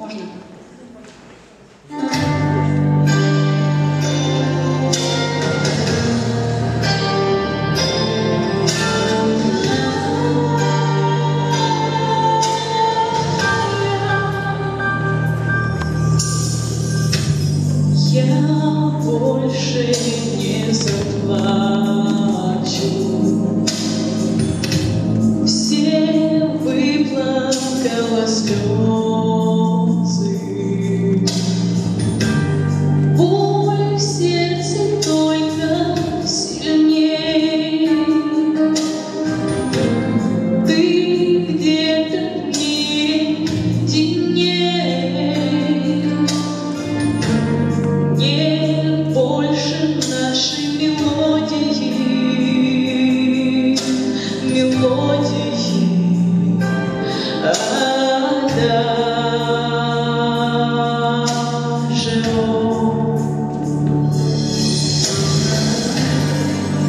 Можно. Я больше не заплачу, все выплакала слезы. Боль в сердце только сильней. Ты где-то не единей. Не больше нашей мелодии,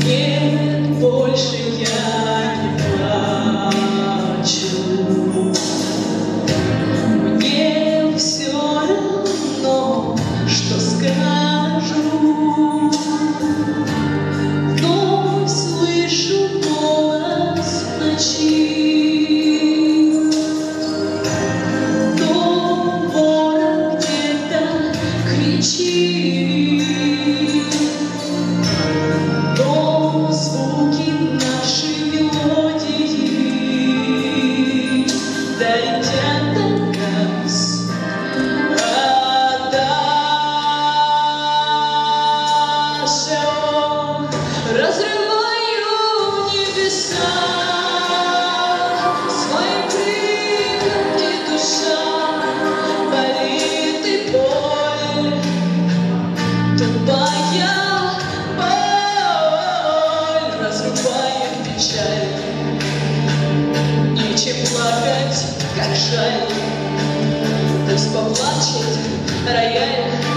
нет, больше я не плачу. Мне все равно, что скажу. Вновь слышу голос ночи. То ворон где-то кричит, то звуки нашей мелодии долетят до нас. Разрываю небеса своим криком, и душа болит, и боль, тупая боль разрубает печаль. Нечем плакать, как жаль, пусть поплачет рояль.